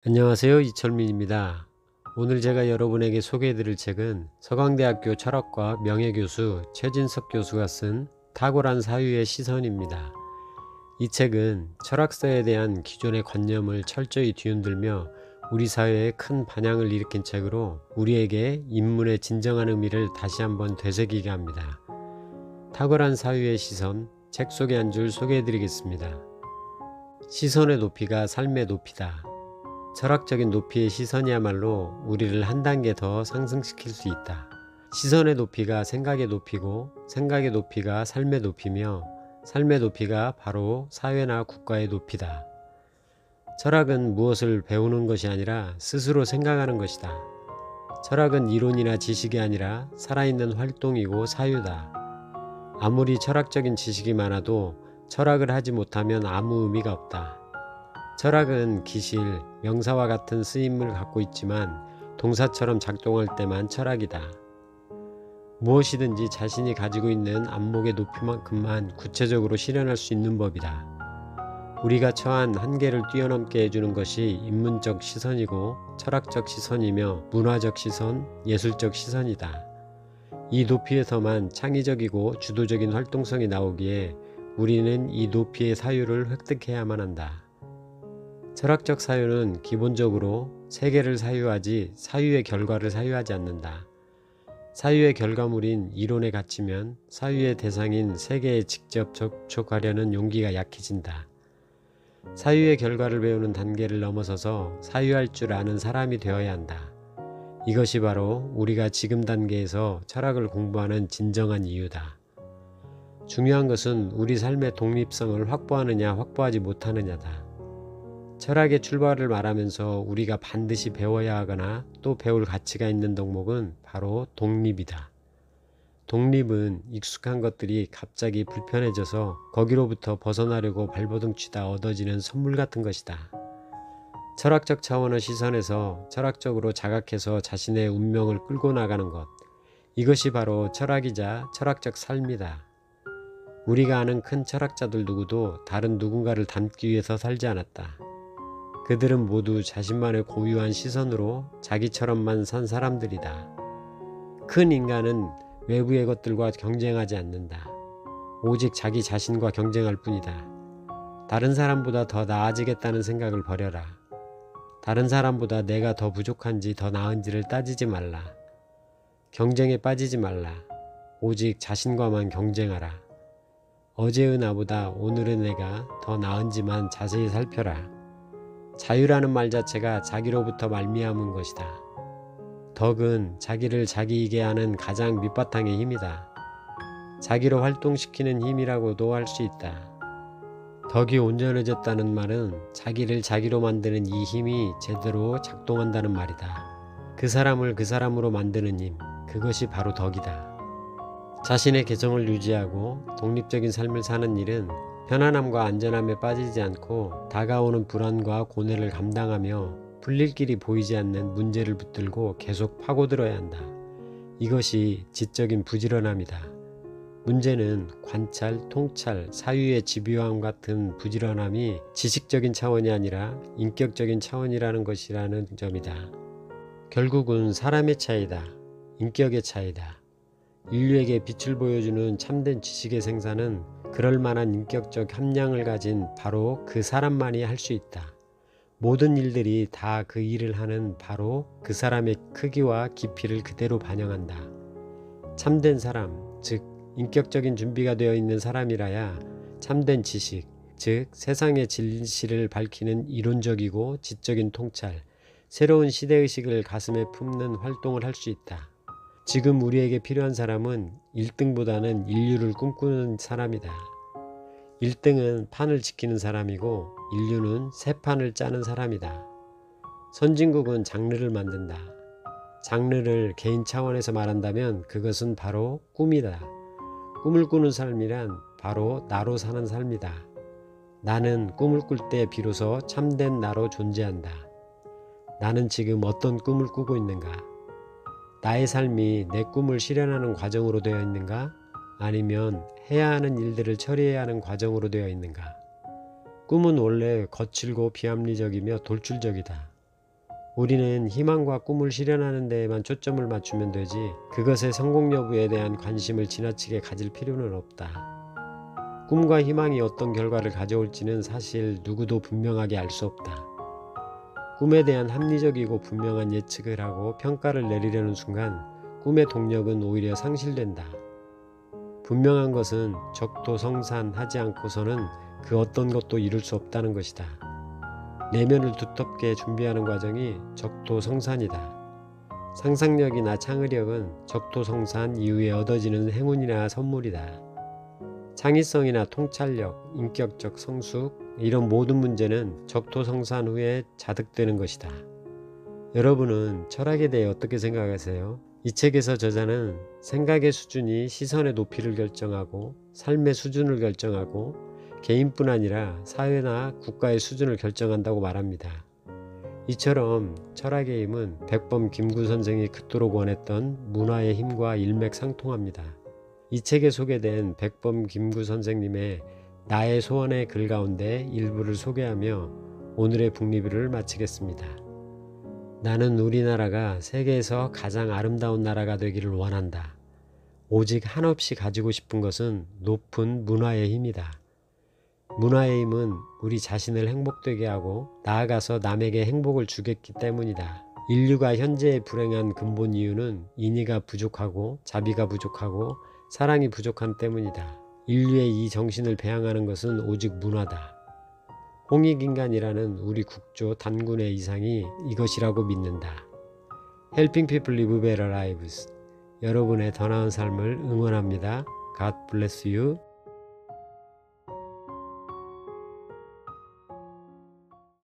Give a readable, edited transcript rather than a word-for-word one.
안녕하세요, 이철민입니다. 오늘 제가 여러분에게 소개해드릴 책은 서강대학교 철학과 명예교수 최진석 교수가 쓴 탁월한 사유의 시선입니다. 이 책은 철학사에 대한 기존의 관념을 철저히 뒤흔들며 우리 사회에 큰 반향을 일으킨 책으로 우리에게 인문의 진정한 의미를 다시 한번 되새기게 합니다. 탁월한 사유의 시선, 책 속의 한 줄 소개해드리겠습니다. 시선의 높이가 삶의 높이다. 철학적인 높이의 시선이야말로 우리를 한 단계 더 상승시킬 수 있다. 시선의 높이가 생각의 높이고, 생각의 높이가 삶의 높이며, 삶의 높이가 바로 사회나 국가의 높이다. 철학은 무엇을 배우는 것이 아니라 스스로 생각하는 것이다. 철학은 이론이나 지식이 아니라 살아있는 활동이고 사유다. 아무리 철학적인 지식이 많아도 철학을 하지 못하면 아무 의미가 없다. 철학은 기실, 명사와 같은 쓰임을 갖고 있지만 동사처럼 작동할 때만 철학이다. 무엇이든지 자신이 가지고 있는 안목의 높이만큼만 구체적으로 실현할 수 있는 법이다. 우리가 처한 한계를 뛰어넘게 해주는 것이 인문적 시선이고 철학적 시선이며 문화적 시선, 예술적 시선이다. 이 높이에서만 창의적이고 주도적인 활동성이 나오기에 우리는 이 높이의 사유를 획득해야만 한다. 철학적 사유는 기본적으로 세계를 사유하지 사유의 결과를 사유하지 않는다. 사유의 결과물인 이론에 갇히면 사유의 대상인 세계에 직접 접촉하려는 용기가 약해진다. 사유의 결과를 배우는 단계를 넘어서서 사유할 줄 아는 사람이 되어야 한다. 이것이 바로 우리가 지금 단계에서 철학을 공부하는 진정한 이유다. 중요한 것은 우리 삶의 독립성을 확보하느냐 확보하지 못하느냐다. 철학의 출발을 말하면서 우리가 반드시 배워야 하거나 또 배울 가치가 있는 덕목은 바로 독립이다. 독립은 익숙한 것들이 갑자기 불편해져서 거기로부터 벗어나려고 발버둥치다 얻어지는 선물 같은 것이다. 철학적 차원의 시선에서 철학적으로 자각해서 자신의 운명을 끌고 나가는 것, 이것이 바로 철학이자 철학적 삶이다. 우리가 아는 큰 철학자들 누구도 다른 누군가를 닮기 위해서 살지 않았다. 그들은 모두 자신만의 고유한 시선으로 자기처럼만 산 사람들이다. 큰 인간은 외부의 것들과 경쟁하지 않는다. 오직 자기 자신과 경쟁할 뿐이다. 다른 사람보다 더 나아지겠다는 생각을 버려라. 다른 사람보다 내가 더 부족한지 더 나은지를 따지지 말라. 경쟁에 빠지지 말라. 오직 자신과만 경쟁하라. 어제의 나보다 오늘의 내가 더 나은지만 자세히 살펴라. 자유라는 말 자체가 자기로부터 말미암은 것이다. 덕은 자기를 자기이게 하는 가장 밑바탕의 힘이다. 자기로 활동시키는 힘이라고도 할 수 있다. 덕이 온전해졌다는 말은 자기를 자기로 만드는 이 힘이 제대로 작동한다는 말이다. 그 사람을 그 사람으로 만드는 힘, 그것이 바로 덕이다. 자신의 개성을 유지하고 독립적인 삶을 사는 일은 편안함과 안전함에 빠지지 않고 다가오는 불안과 고뇌를 감당하며 풀릴 길이 보이지 않는 문제를 붙들고 계속 파고들어야 한다. 이것이 지적인 부지런함이다. 문제는 관찰, 통찰, 사유의 집요함 같은 부지런함이 지식적인 차원이 아니라 인격적인 차원이라는 것이라는 점이다. 결국은 사람의 차이다. 인격의 차이다. 인류에게 빛을 보여주는 참된 지식의 생산은 그럴 만한 인격적 함량을 가진 바로 그 사람만이 할 수 있다. 모든 일들이 다 그 일을 하는 바로 그 사람의 크기와 깊이를 그대로 반영한다. 참된 사람, 즉 인격적인 준비가 되어 있는 사람이라야 참된 지식, 즉 세상의 진실을 밝히는 이론적이고 지적인 통찰, 새로운 시대의식을 가슴에 품는 활동을 할 수 있다. 지금 우리에게 필요한 사람은 1등보다는 인류를 꿈꾸는 사람이다. 1등은 판을 지키는 사람이고 인류는 새 판을 짜는 사람이다. 선진국은 장르를 만든다. 장르를 개인 차원에서 말한다면 그것은 바로 꿈이다. 꿈을 꾸는 삶이란 바로 나로 사는 삶이다. 나는 꿈을 꿀 때 비로소 참된 나로 존재한다. 나는 지금 어떤 꿈을 꾸고 있는가? 나의 삶이 내 꿈을 실현하는 과정으로 되어 있는가? 아니면 해야 하는 일들을 처리해야 하는 과정으로 되어 있는가? 꿈은 원래 거칠고 비합리적이며 돌출적이다. 우리는 희망과 꿈을 실현하는 데에만 초점을 맞추면 되지 그것의 성공 여부에 대한 관심을 지나치게 가질 필요는 없다. 꿈과 희망이 어떤 결과를 가져올지는 사실 누구도 분명하게 알 수 없다. 꿈에 대한 합리적이고 분명한 예측을 하고 평가를 내리려는 순간 꿈의 동력은 오히려 상실된다. 분명한 것은 적토성산하지 않고서는 그 어떤 것도 이룰 수 없다는 것이다. 내면을 두텁게 준비하는 과정이 적토성산이다. 상상력이나 창의력은 적토성산 이후에 얻어지는 행운이나 선물이다. 창의성이나 통찰력, 인격적 성숙 이런 모든 문제는 적토성산 후에 자득되는 것이다. 여러분은 철학에 대해 어떻게 생각하세요? 이 책에서 저자는 생각의 수준이 시선의 높이를 결정하고 삶의 수준을 결정하고 개인뿐 아니라 사회나 국가의 수준을 결정한다고 말합니다. 이처럼 철학의 힘은 백범 김구 선생이 그토록 원했던 문화의 힘과 일맥상통합니다. 이 책에 소개된 백범 김구 선생님의 나의 소원의 글 가운데 일부를 소개하며 오늘의 북리뷰를 마치겠습니다. 나는 우리나라가 세계에서 가장 아름다운 나라가 되기를 원한다. 오직 한없이 가지고 싶은 것은 높은 문화의 힘이다. 문화의 힘은 우리 자신을 행복되게 하고 나아가서 남에게 행복을 주겠기 때문이다. 인류가 현재에 불행한 근본 이유는 인의가 부족하고 자비가 부족하고 사랑이 부족한 때문이다. 인류의 이 정신을 배양하는 것은 오직 문화다. 홍익인간이라는 우리 국조 단군의 이상이 이것이라고 믿는다. Helping people live better lives. 여러분의 더 나은 삶을 응원합니다. God bless you.